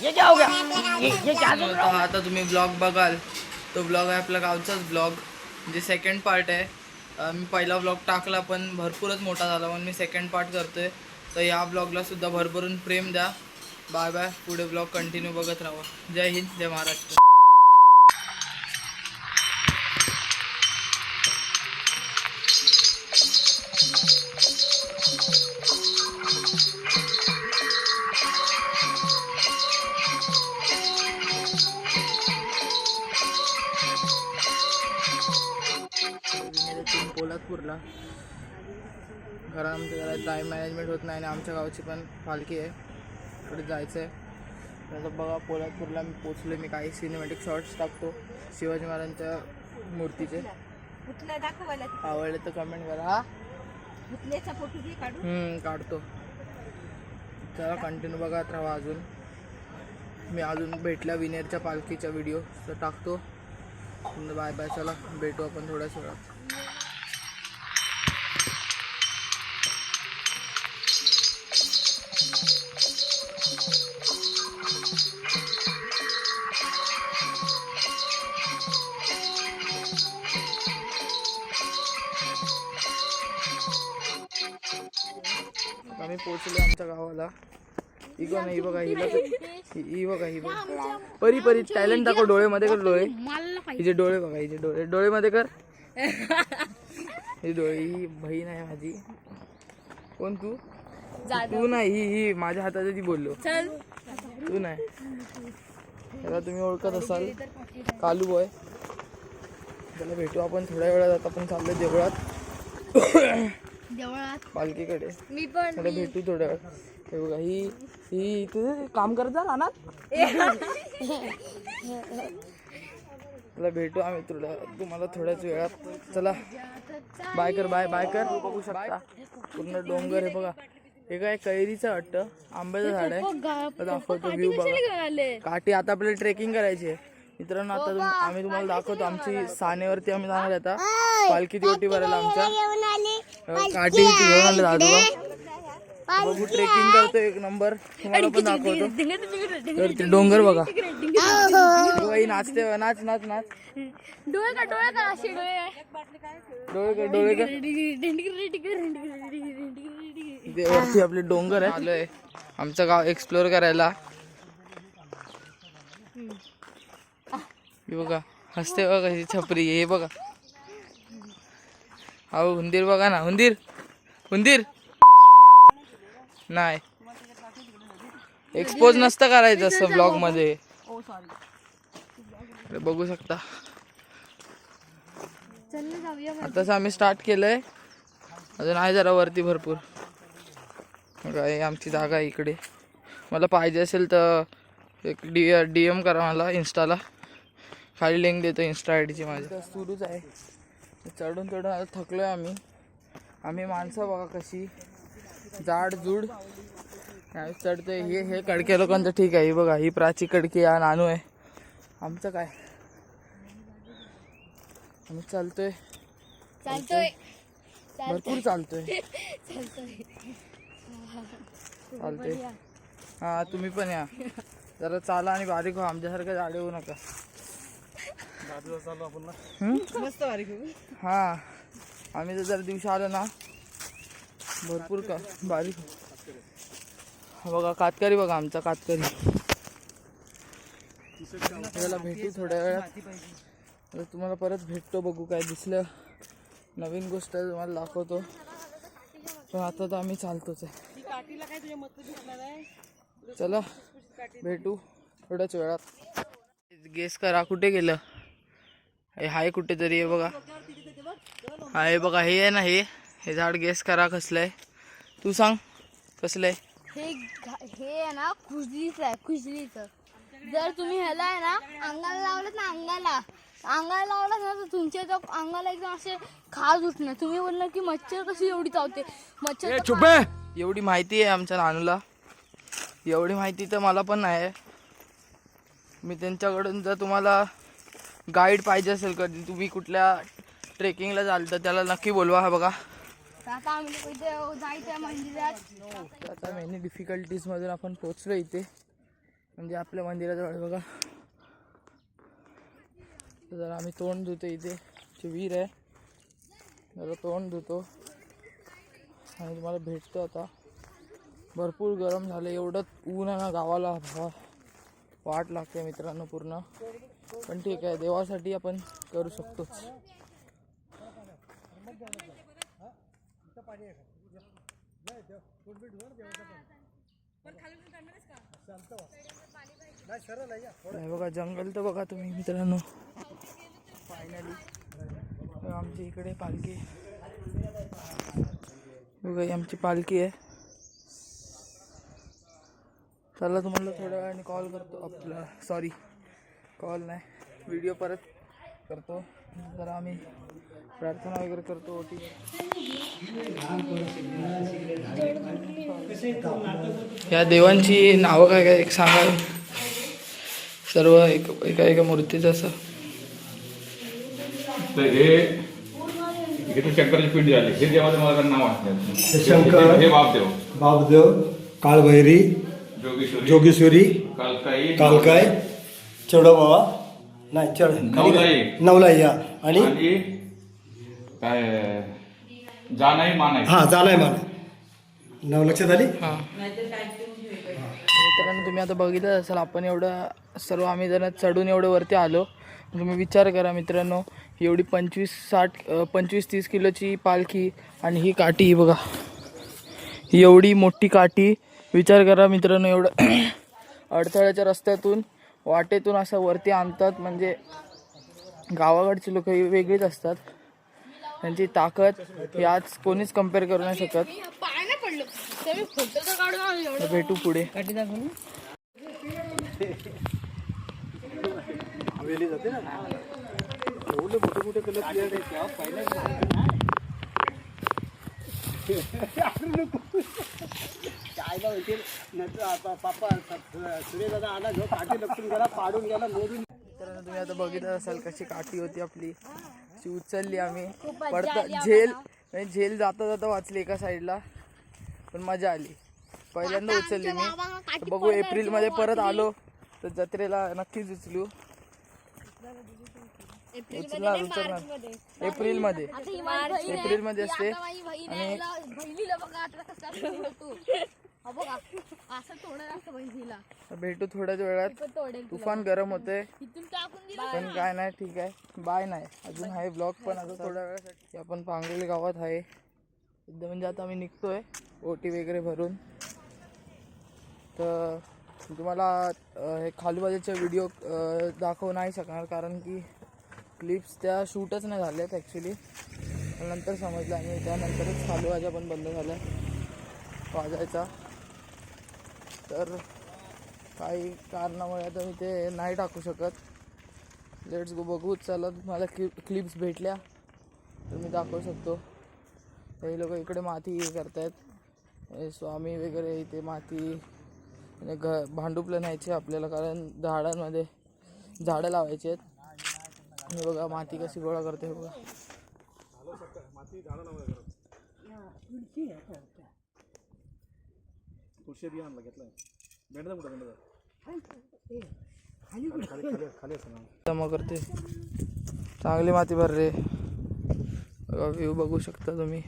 ये क्या हो गया? ये क्या सुन रहा हूँ? आता तुम्ही ब्लॉग बघाल तो ब्लॉग आहे आपला गावचाच ब्लॉग म्हणजे सेकंड पार्ट आहे. मी पहिला ब्लॉग टाकला पण भरपूरच मोठा झाला म्हणून मी सेकंड पार्ट करतोय. तर या ब्लॉगला सुद्धा भरभरून प्रेम द्या. Bye bye. पुढे ब्लॉग कंटिन्यू बघत राहा. जय हिंद, जय महाराष्ट्र. पोलादपूरला घरा आमच्या घरात टाईम मॅनेजमेंट होत नाही आणि आमच्या गावची पण पालखी आहे, इकडे जायचं आहे. तर बघा पोलादपूरला मी पोचलो. मी काही सिनेमॅटिक शॉर्ट्स टाकतो शिवाजी महाराजांच्या मूर्तीचे. आवडले तर कमेंट करा. काढतो. चला कंटिन्यू बघत राहा. अजून मी भेटल्या विनेरच्या पालखीचा व्हिडिओ तर टाकतो. Bye bye. चला भेटू आपण थोड्याच वेळात. आम्ही पोहोचलो आमच्या गावाला. ही कोण ही बघा. ही बघा. परी परी टॅलेंट दाखव. डोळेमध्ये कर डोळे. हिचे डोळे बघा. हिचे डोळेमध्ये कर. ही डोळे. ही बहीण आहे माझी. कोण तू? तू नाही. ही माझ्या हाताची ती बोललो. तू नाही. त्याला तुम्ही ओळखत असाल. कालू बॉय. त्याला भेटू आपण थोड्या वेळात. आता आपण चाललो देवळात पालखीकडे. त्याला भेटू थोड्या वेळ. हे बघा. ही तू काम करत जा ना. त्याला भेटू आम्ही तुम्हाला थोड्याच वेळात. चला बाय कर. बाय कर. बघू शकता पूर्ण डोंगर आहे बघा. हे काय कैरीचं वाटतं, आंब्याचं झाड आहे. दाखवतो व्ह्यू बघा. काठी. आता आपल्याला ट्रेकिंग करायची आहे मित्रांनो. आता आम्ही तुम्हाला दाखवतो. आमची सानेवरती आम्ही जाणार आता पालखीची ओटी भरायला. आमच्या काठी घेऊन आले दादू. बघू ट्रेकिंग करतो एक नंबर. तुम्हाला पण दाखवतो. तर ते डोंगर बघा. नाचते. नाच नाच नाच. डोळे का वरती आपले डोंगर आहे. आलोय आमचं गाव एक्सप्लोर करायला. हे बघा हसते बघा ही छपरी. हे बघा. अहो हुंदीर बघा ना. हुंदीर नाही. एक्सपोज नसतं करायचं असं ब्लॉग मध्ये. बघू शकता. आताच आम्ही स्टार्ट केलंय. अजून आहे जरा वरती भरपूर. काय आमची जागा आहे इकडे. मला पाहिजे असेल तर एक DM करा मला इंस्टाला. खाली लिंक देतो इंस्टा ID ची माझी. सुरूच आहे. चढून आता थकलोय आम्ही माणसं बघा कशी जाड जूड चढतोय. हे कडक्या लोकांचं ठीक आहे. ही बघा. ही प्राची कडकी. हा नानू आहे. आमचं काय आम्ही चालतोय भरपूर चालतोय. हा तुम्ही पण या जरा चाला आणि बारीक हो. आमच्यासारखं जाडे होऊ नका. हा आम्ही जर दिवशी आलो ना भरपूर का बारीक. बघा कातकरी बघा. आमचा कातकरी. त्याला भेटू थोड्या वेळात. तुम्हाला परत भेटतो. बघू काय दिसलं नवीन गोष्ट तुम्हाला दाखवतो. पण आता तर आम्ही चालतोच आहे. चला भेटू थोड्याच वेळात. गेस करा कुठे गेलं. हाय कुठेतरी. आहे बघा. हाय बघा. हे आहे ना. हे झाड गेस करा कसलं आहे. तू सांग कसलं आहे. हे आहे ना खुजलीचं आहे. खुजलीचं. जर तुम्ही ह्याला आहे ना अंगाला लावलं ना अंगाला लावलं ना तर तुमच्या अंगाला एकदम असे खाज उठणार. तुम्ही बोलणार की मच्छर कशी एवढी चावते. मच्छर एवढी माहिती आहे आमच्या नानूला. एवढी माहिती तर मला पण नाही. मी त्यांच्याकडून जर तुम्हाला गाईड पाहिजे असेल कधी तुम्ही कुठल्या ट्रेकिंगला जाल तर त्याला नक्की बोलवा. हा बघा. आता जायचं मंदिरात. आता मेनी डिफिकल्टीज मधून आपण पोहोचलो इथे. म्हणजे आपल्या मंदिराजवळ बघा. तर जरा आम्ही तोंड धुतो, इथे विहीर आहे, जरा तोंड धुतो आणि तुम्हाला भेटतो आता. भरपूर गरम झालं, एवढं ऊन आहे ना गावाला, वाट लागते मित्रांनो पूर्ण. पण ठीक आहे, देवासाठी आपण करू शकतोच. बघा जंगल तर बघा तुम्ही मित्रांनो. फायनली आमच्या इकडे पालखी बघा, ही आमची पालखी आहे. चला तुम्हाला थोड्या वेळाने कॉल करतो. आपला सॉरी कॉल नाही, व्हिडिओ परत करतो. जरा आम्ही प्रार्थना वगैरे करतो. ओटी या देवांची नावं काय काय एक सांगा सर्व. एका मूर्तीचं असं. तर हे शंकराची पिंडी झाली. हे देवाचं मला नाव वाटतं. शंकर, हे बापदेव, बापदेव, काळभैरी, जोगेश्वरी, कालकाय, चौडाबाबा, नाही नवलाई या आणि काय जानाई मानाई. हा जानाई मानाई. नाव लक्षात आली. हां मित्रांनो, तुम्ही आता बघितलं असेल आपण एवढं सर्व आम्ही जर चढून एवढं वरती आलो. तुम्ही विचार करा मित्रांनो, एवढी 25-30 किलोची पालखी आणि ही काठी ही बघा, ही एवढी मोठी काठी. विचार करा मित्रांनो, एवढं अडथळ्याच्या रस्त्यातून वाटेतून असं वरती आणतात. म्हणजे गावाकडची लोक वेगळीच असतात, त्यांची ताकद ही आज कोणीच कम्पेअर करू नाही शकत. भेटू पुढे. जाते ना एवढे मोठे मोठे कलर मित्रांनो, तुम्ही आता बघितलं असाल कशी काठी होती आपली, अशी उचलली आम्ही. पडता झेल जाता जाता वाचली एका साईडला, पण मजा आली. पहिल्यांदा उचलली मी. बघू एप्रिलमध्ये परत आलो तर जत्रेला नक्कीच उचलू. उचलणार एप्रिलमध्ये असते. आणि भेटू थोड्याच वेळात. तुफान गरम होते पण काय नाही, ठीक आहे. बाय नाही, अजून आहे ब्लॉग. पण आता थोड्या वेळासाठी आपण पांगलेली गावात आहे एकदम. म्हणजे आता आम्ही निघतोय ओटी वगैरे भरून. तर तुम्हाला हे खालूबाजूचे व्हिडिओ दाखवू नाही शकणार, कारण की क्लिप्स त्या शूटच नाही झाल्यात ॲक्च्युली. नंतर समजलं आणि त्यानंतरच खालूबाजा पण बंद झाल्या वाजायचा. तर काही कारणामुळे आता मी ते नाही टाकू शकत. Let's go. बघू. चला, मला क्लिप्स भेटल्या तर मी दाखवू शकतो. काही लोक इकडे माती करतायत, स्वामी वगैरे इथे माती म्हणजे भांडुपलं न्यायचे आपल्याला, कारण झाडांमध्ये झाडं लावायची आहेत. हे बघा माती कशी गोळा करते बघा. जमा करते, चांगली माती भर रे. व्ह्यू बघू शकता तुम्ही.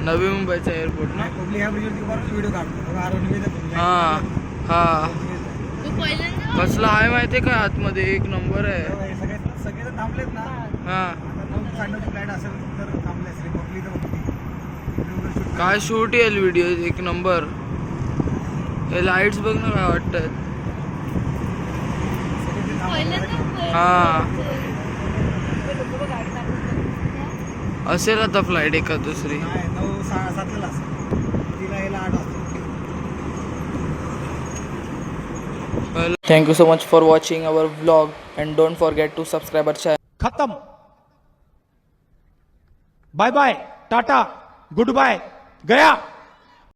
नवी मुंबईचा एअरपोर्ट ना. हा हा, कसला आहे माहितीये का आतमध्ये, एक नंबर आहे. हा, काय शूट येईल व्हिडिओ, एक नंबर. हे लाईट्स बघ ना काय वाटतात. हा, असेल आता फ्लाईट एका दुसरी. Thank you so much for watching our vlog and don't forget to subscribe our channel. खत्म. Bye bye, tata, goodbye, गया.